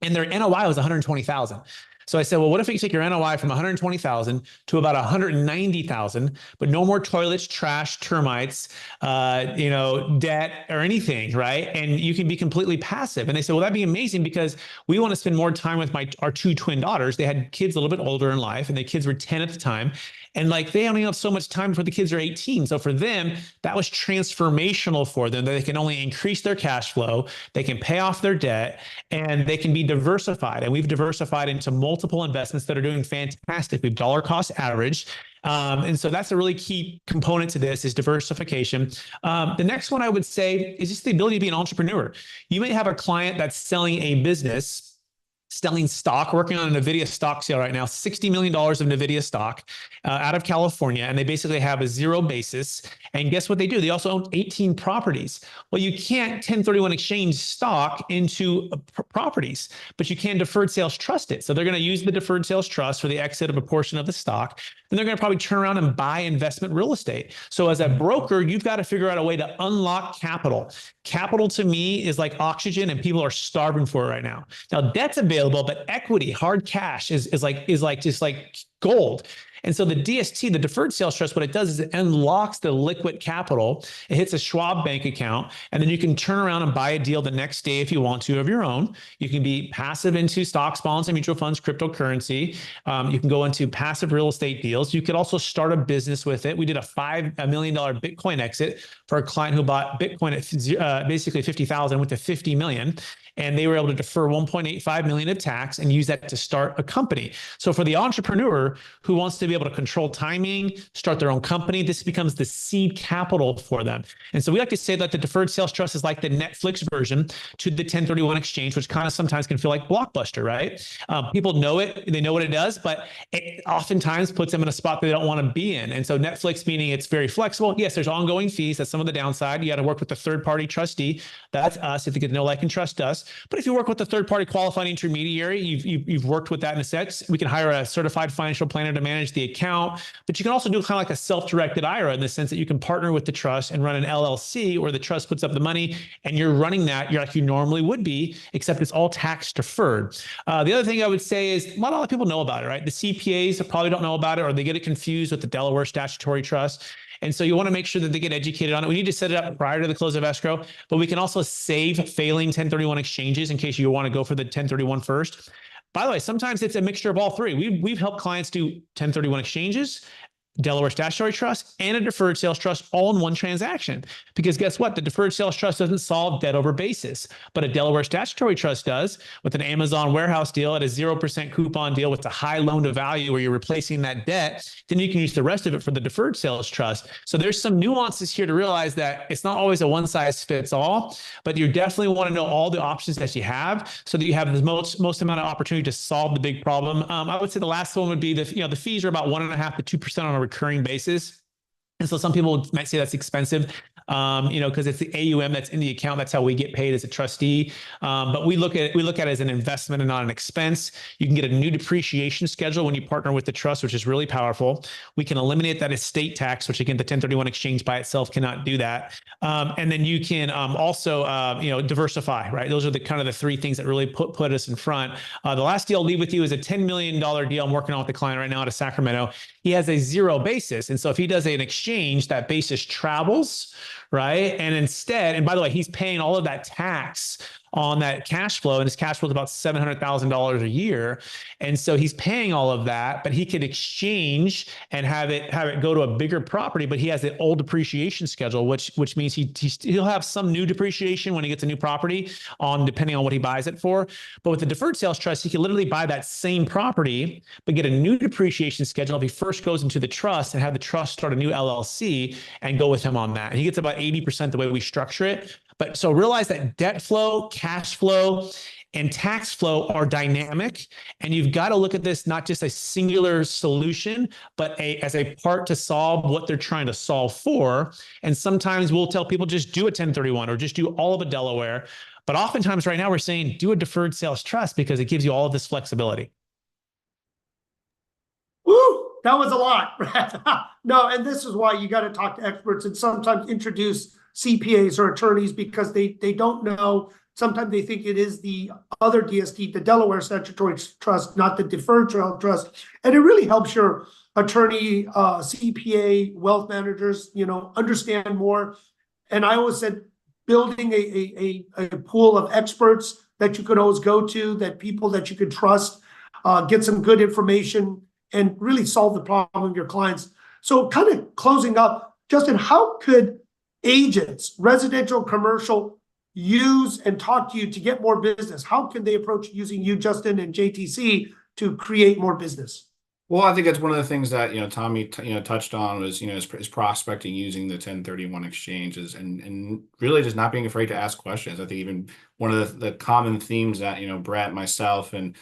and their NOI was $120,000. So I said, well, what if we take your NOI from $120,000 to about $190,000, but no more toilets, trash, termites, debt or anything, right? And you can be completely passive. And they said, well, that'd be amazing because we want to spend more time with our two twin daughters. They had kids a little bit older in life, and the kids were 10 at the time. And they only have so much time before the kids are 18. So for them, that was transformational for them. They can only increase their cash flow, they can pay off their debt, and they can be diversified. And we've diversified into multiple investments that are doing fantastic. We've dollar cost averaged. And so that's a really key component to this is diversification. The next one I would say is just the ability to be an entrepreneur. You may have a client that's selling a business, selling stock, working on a NVIDIA stock sale right now, $60 million of NVIDIA stock out of California. And they basically have a zero basis. And guess what they do? They also own 18 properties. Well, you can't 1031 exchange stock into properties, but you can deferred sales trust it. So they're going to use the deferred sales trust for the exit of a portion of the stock. Then they're going to probably turn around and buy investment real estate. So as a broker, you've got to figure out a way to unlock capital. Capital to me is like oxygen, and people are starving for it right now. Now, debt's available, but equity, hard cash is like just like gold. And so the DST, the deferred sales trust, what it does is it unlocks the liquid capital. It hits a Schwab bank account, and then you can turn around and buy a deal the next day if you want to of your own. You can be passive into stocks, bonds, and mutual funds, cryptocurrency. You can go into passive real estate deals. You could also start a business with it. We did a $5 million Bitcoin exit for a client who bought Bitcoin at basically 50,000, went to 50 million. And they were able to defer 1.85 million of tax and use that to start a company. So for the entrepreneur, entrepreneur who wants to be able to control timing, start their own company. This becomes the seed capital for them. And so we like to say that the deferred sales trust is like the Netflix version to the 1031 exchange, which kind of sometimes can feel like Blockbuster, right? People know it, they know what it does, but it oftentimes puts them in a spot they don't want to be in. And so Netflix, meaning it's very flexible. Yes, there's ongoing fees. That's some of the downside. You got to work with a third-party trustee. That's us if you get to know, like, and trust us. But if you work with a third-party qualified intermediary, you've worked with that in a sense. We can hire a certified financial planner to manage the account, but you can also do kind of like a self-directed IRA in the sense that you can partner with the trust and run an LLC where the trust puts up the money and you're running that like you normally would be, except it's all tax deferred. The other thing I would say is not a lot of people know about it, right? The CPAs probably don't know about it, or they get it confused with the Delaware Statutory Trust. And so you want to make sure that they get educated on it. We need to set it up prior to the close of escrow, but we can also save failing 1031 exchanges in case you want to go for the 1031 first. By the way, sometimes it's a mixture of all three. We've helped clients do 1031 exchanges, Delaware Statutory Trust, and a deferred sales trust all in one transaction. Because guess what? The deferred sales trust doesn't solve debt over basis, but a Delaware Statutory Trust does with an Amazon warehouse deal at a 0% coupon deal with a high loan to value where you're replacing that debt. Then you can use the rest of it for the deferred sales trust. So there's some nuances here to realize that it's not always a one size fits all, but you definitely want to know all the options that you have so that you have the most amount of opportunity to solve the big problem. I would say the last one would be the fees are about 1.5% to 2% on a recurring basis. And so some people might say that's expensive, because it's the AUM that's in the account. That's how we get paid as a trustee. But we look at it as an investment and not an expense. You can get a new depreciation schedule when you partner with the trust, which is really powerful. We can eliminate that estate tax, which again, the 1031 exchange by itself cannot do that. And then you can also, diversify, right? Those are the kind of the three things that really put us in front. The last deal I'll leave with you is a $10 million deal I'm working on with the client right now out of Sacramento. He has a zero basis. And so if he does an exchange, that basis travels, right? And instead, and by the way, he's paying all of that tax on that cash flow, and his cash flow is about $700,000 a year. And so he's paying all of that, but he could exchange and have it go to a bigger property, but he has the old depreciation schedule, which means he'll have some new depreciation when he gets a new property depending on what he buys it for. But with the deferred sales trust, he can literally buy that same property, but get a new depreciation schedule if he first goes into the trust and have the trust start a new LLC and go with him on that. And he gets about 80% the way we structure it. But so realize that debt flow, cash flow, and tax flow are dynamic. And you've got to look at this not just a singular solution, but as a part to solve what they're trying to solve for. And sometimes we'll tell people just do a 1031 or just do all of a Delaware. But oftentimes right now we're saying do a deferred sales trust because it gives you all of this flexibility. Woo! That was a lot. No, and this is why you got to talk to experts and sometimes introduce CPAs or attorneys because they don't know. Sometimes they think it is the other DST, the Delaware Statutory Trust, not the Deferred Sales Trust. And it really helps your attorney, CPA, wealth managers, understand more. And I always said, building a pool of experts that you could always go to, that people that you could trust, get some good information, and really solve the problem of your clients. So kind of closing up, Justin, how could agents, residential, commercial, use and talk to you to get more business? How can they approach using you, Justin, and JTC to create more business? Well, I think that's one of the things that, Tommy, touched on was, is prospecting using the 1031 exchanges and really just not being afraid to ask questions. I think even one of the common themes that, Brett, myself, and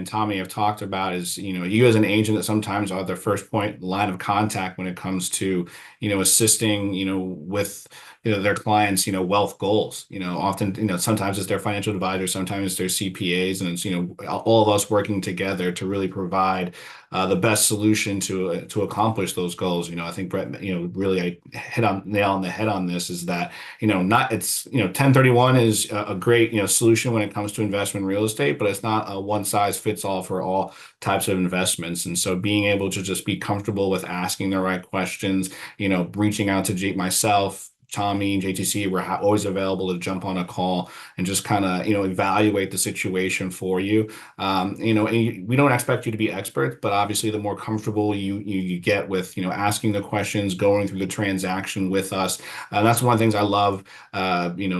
Tommy have talked about is, you as an agent that sometimes are the first line of contact when it comes to, assisting, with, their clients, wealth goals, often, sometimes it's their financial advisor, sometimes it's their CPAs, and it's, all of us working together to really provide the best solution to accomplish those goals. I think Brett, really hit on nail on the head on this is that, 1031 is a great, solution when it comes to investment in real estate, but it's not a one size fits all for all types of investments. And so being able to just be comfortable with asking the right questions, reaching out to myself, Tommy and JTC, we're always available to jump on a call and just kind of, evaluate the situation for you. And we don't expect you to be experts, but obviously the more comfortable you get with, asking the questions, going through the transaction with us. That's one of the things I love,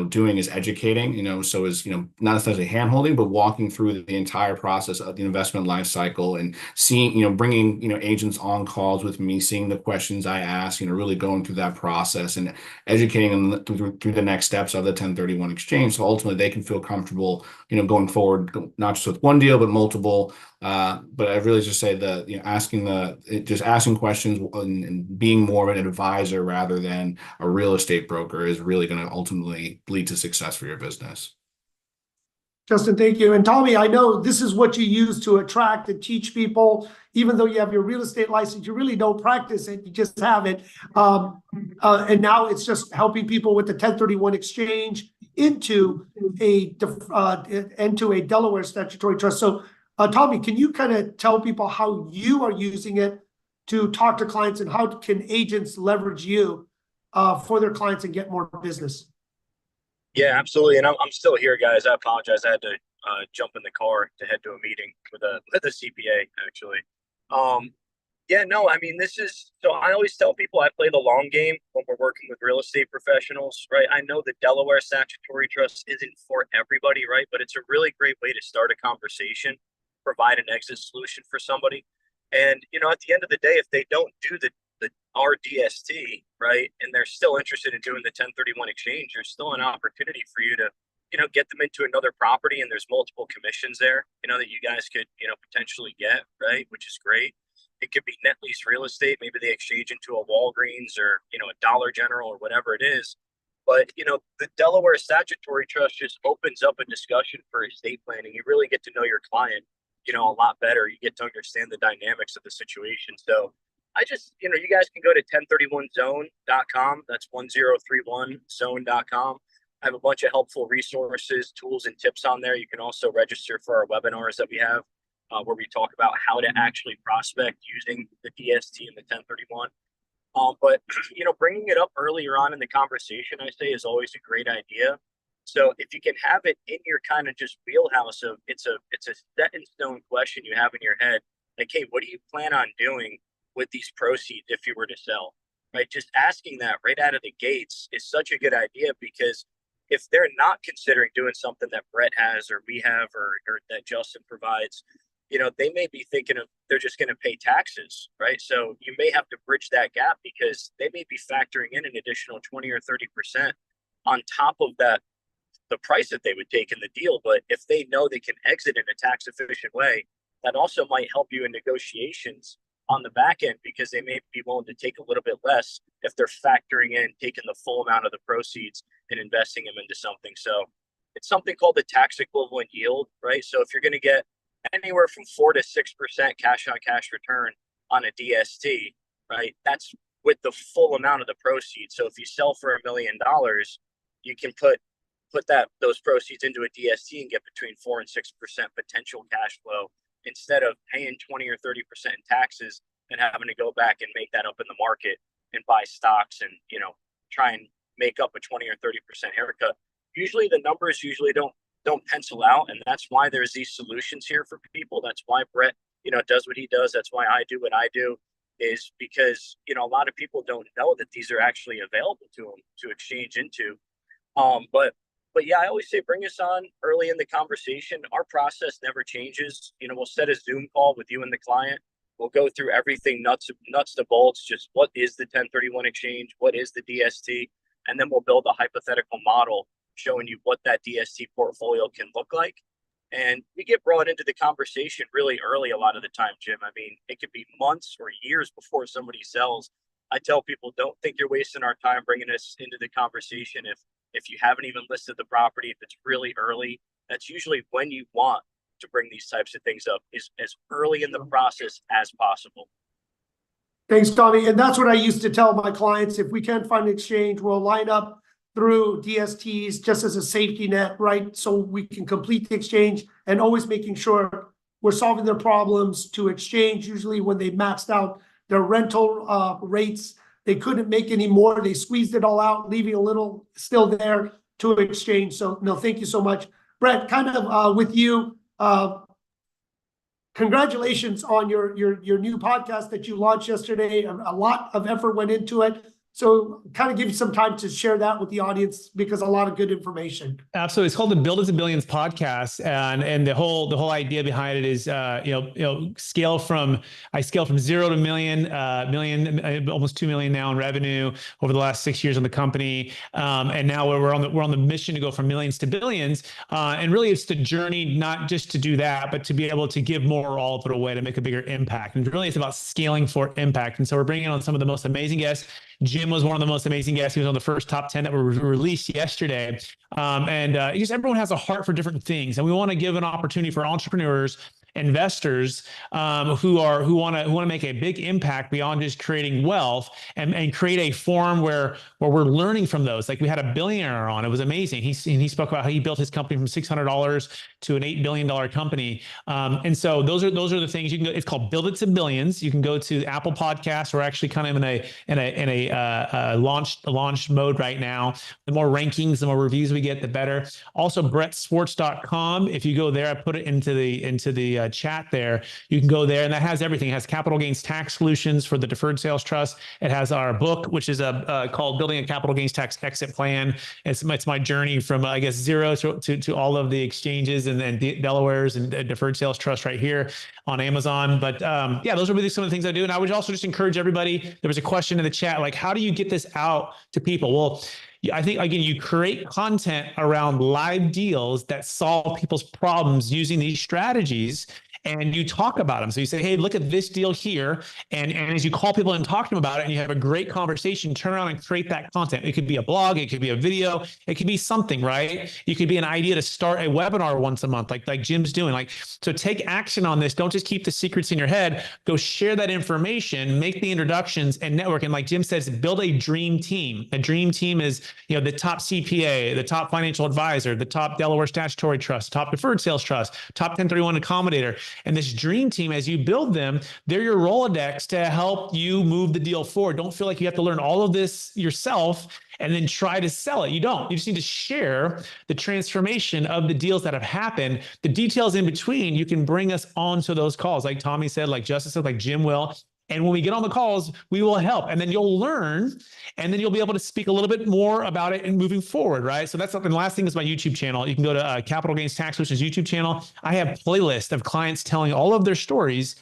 doing is educating, so is, not necessarily hand-holding, but walking through the entire process of the investment life cycle and seeing, bringing, agents on calls with me, seeing the questions I ask, really going through that process and educating them through the next steps of the 1031 exchange. So ultimately they can feel comfortable, going forward, not just with one deal, but multiple. But I really just say that, asking questions and being more of an advisor rather than a real estate broker is really going to ultimately lead to success for your business. Justin, thank you. And Tommy, I know this is what you use to attract and teach people. Even though you have your real estate license, you really don't practice it. You just have it. And now it's just helping people with the 1031 exchange into a Delaware statutory trust. So Tommy, can you kind of tell people how you are using it to talk to clients, and how can agents leverage you for their clients and get more business? Yeah, absolutely. And I'm still here, guys. I apologize. I had to jump in the car to head to a meeting with the CPA, actually. Yeah, no, I mean, so I always tell people I play the long game when we're working with real estate professionals, right? I know the Delaware Statutory Trust isn't for everybody, right? But it's a really great way to start a conversation, provide an exit solution for somebody. And, at the end of the day, if they don't do our DST, right, and they're still interested in doing the 1031 exchange, there's still an opportunity for you to, get them into another property, and there's multiple commissions there, that you guys could, potentially get, right, which is great. It could be net lease real estate. Maybe they exchange into a Walgreens or, a Dollar General or whatever it is. But, the Delaware Statutory Trust just opens up a discussion for estate planning. You really get to know your client, a lot better. You get to understand the dynamics of the situation. So I just, you guys can go to 1031zone.com. That's 1031zone.com. I have a bunch of helpful resources, tools, and tips on there. You can also register for our webinars that we have where we talk about how to actually prospect using the DST and the 1031. But, bringing it up earlier on in the conversation, I say, is always a great idea. So if you can have it in your kind of just wheelhouse of it's a set in stone question you have in your head, like, hey, what do you plan on doing with these proceeds if you were to sell, right? Just asking that right out of the gates is such a good idea, because if they're not considering doing something that Brett has or we have or that Justin provides, they may be thinking of they're just going to pay taxes, right? So you may have to bridge that gap, because they may be factoring in an additional 20 or 30% on top of that, the price that they would take in the deal. But if they know they can exit in a tax efficient way, that also might help you in negotiations on the back end, because they may be willing to take a little bit less if they're factoring in taking the full amount of the proceeds and investing them into something. So it's something called the tax equivalent yield, right? So if you're going to get anywhere from 4 to 6% cash on cash return on a DST, right, that's with the full amount of the proceeds. So if you sell for $1 million, you can put those proceeds into a DST and get between 4 and 6% potential cash flow, instead of paying 20 or 30% in taxes and having to go back and make that up in the market and buy stocks and, try and make up a 20 or 30% haircut. Usually the numbers don't pencil out. And that's why there's these solutions here for people. That's why Brett, does what he does. That's why I do what I do, is because, a lot of people don't know that these are actually available to them to exchange into. But yeah, I always say bring us on early in the conversation. Our process never changes. We'll set a Zoom call with you and the client. We'll go through everything nuts to bolts. Just what is the 1031 exchange? What is the DST? And then we'll build a hypothetical model showing you what that DST portfolio can look like. And we get brought into the conversation really early a lot of the time, Jim. I mean, it could be months or years before somebody sells. I tell people, don't think you're wasting our time bringing us into the conversation if you haven't even listed the property, if it's really early. That's usually when you want to bring these types of things up, is as early in the process as possible. Thanks, Tommy. And that's what I used to tell my clients. If we can't find an exchange, we'll line up through DSTs just as a safety net, right? So we can complete the exchange, and always making sure we're solving their problems to exchange. Usually when they maxed out their rental rates, they couldn't make any more. They squeezed it all out, leaving a little still there to exchange. So no, thank you so much. Brett, kind of with you, congratulations on your new podcast that you launched yesterday. A lot of effort went into it. So kind of give you some time to share that with the audience, because a lot of good information. Absolutely. It's called the Build It to Billions podcast. And the whole idea behind it is, scale from 0 to million, almost 2 million now in revenue over the last 6 years on the company. And now we're on the mission to go from millions to billions. And really it's the journey, not just to do that, but to be able to give more or all of it away to make a bigger impact. And really it's about scaling for impact. And so we're bringing on some of the most amazing guests. Jim was one of the most amazing guests. He was on the first top 10 that were released yesterday. Just everyone has a heart for different things. And we want to give an opportunity for entrepreneurs, investors who want to make a big impact beyond just creating wealth, and create a forum where we're learning from those. Like we had a billionaire on. It was amazing. He spoke about how he built his company from $600 to an $8 billion company. And so those are the things you can go. It's called Build It to Billions. You can go to Apple Podcasts. We're actually kind of in a launch mode right now. The more rankings, the more reviews we get, the better. Also, brettsports.com. If you go there, I put it into the chat there. You can go there, and that has everything. It has capital gains tax solutions for the deferred sales trust. It has our book, which is called Building a Capital Gains Tax Exit Plan. It's my journey from zero to all of the exchanges and Delaware's and deferred sales trust right here on Amazon. But those are really some of the things I do. And I would also just encourage everybody. There was a question in the chat, like, how do you get this out to people? Well, I think, again, you create content around live deals that solve people's problems using these strategies, and you talk about them. So you say, hey, look at this deal here. And as you call people and talk to them about it, and you have a great conversation, turn around and create that content. It could be a blog, it could be a video, it could be something, right? It could be an idea to start a webinar once a month, like Jim's doing. So take action on this. Don't just keep the secrets in your head. Go share that information, make the introductions, and network. And like Jim says, build a dream team. A dream team is, the top CPA, the top financial advisor, the top Delaware Statutory Trust, top deferred sales trust, top 1031 accommodator. And this dream team, as you build them, they're your Rolodex to help you move the deal forward. Don't feel like you have to learn all of this yourself and then try to sell it. You don't. You just need to share the transformation of the deals that have happened. The details in between, you can bring us onto those calls. Like Tommy said, like Justice said, like Jim will. And when we get on the calls, we will help. And then you'll learn, and then you'll be able to speak a little bit more about it and moving forward, right? So that's something. The last thing is my YouTube channel. You can go to Capital Gains Tax Solutions YouTube channel. I have playlists of clients telling all of their stories.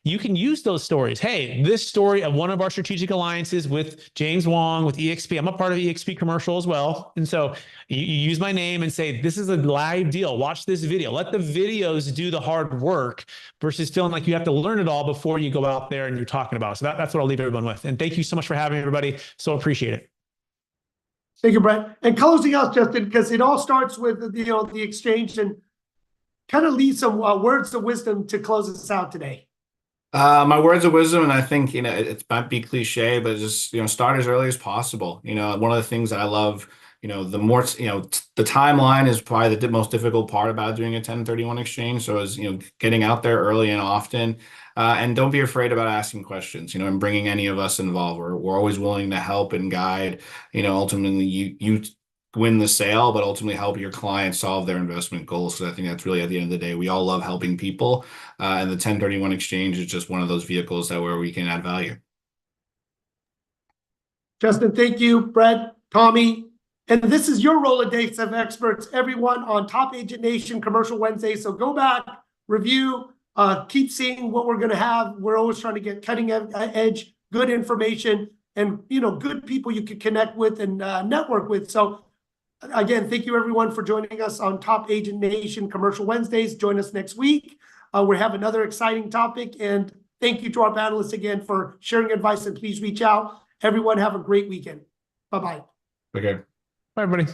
You can use those stories. Hey, this story of one of our strategic alliances with James Wong, with EXP. I'm a part of EXP commercial as well. And so you use my name and say, this is a live deal. Watch this video. Let the videos do the hard work versus feeling like you have to learn it all before you go out there and you're talking about it. So that's what I'll leave everyone with. And thank you so much for having me, everybody. So appreciate it. Thank you, Brett. And closing out, Justin, because it all starts with the exchange, and kind of leave some words of wisdom to close us out today. My words of wisdom, and I think, it might be cliche, but just, start as early as possible. One of the things that I love, the more, the timeline is probably the most difficult part about doing a 1031 exchange. So is, getting out there early and often, and don't be afraid about asking questions, and bringing any of us involved. We're always willing to help and guide. Ultimately you win the sale, but ultimately help your clients solve their investment goals. So I think that's really, at the end of the day, we all love helping people. And the 1031 exchange is just one of those vehicles where we can add value. Justin, thank you. Brett, Tommy. And this is your Rolodex of experts, everyone on Top Agent Nation Commercial Wednesday. So go back, review, keep seeing what we're going to have. We're always trying to get cutting edge, good information, and good people you can connect with and network with. So again, thank you everyone for joining us on Top Agent Nation Commercial Wednesdays. Join us next week. We have another exciting topic, and thank you to our panelists again for sharing advice, and please reach out. Everyone have a great weekend. Bye-bye. Okay. Bye, everybody.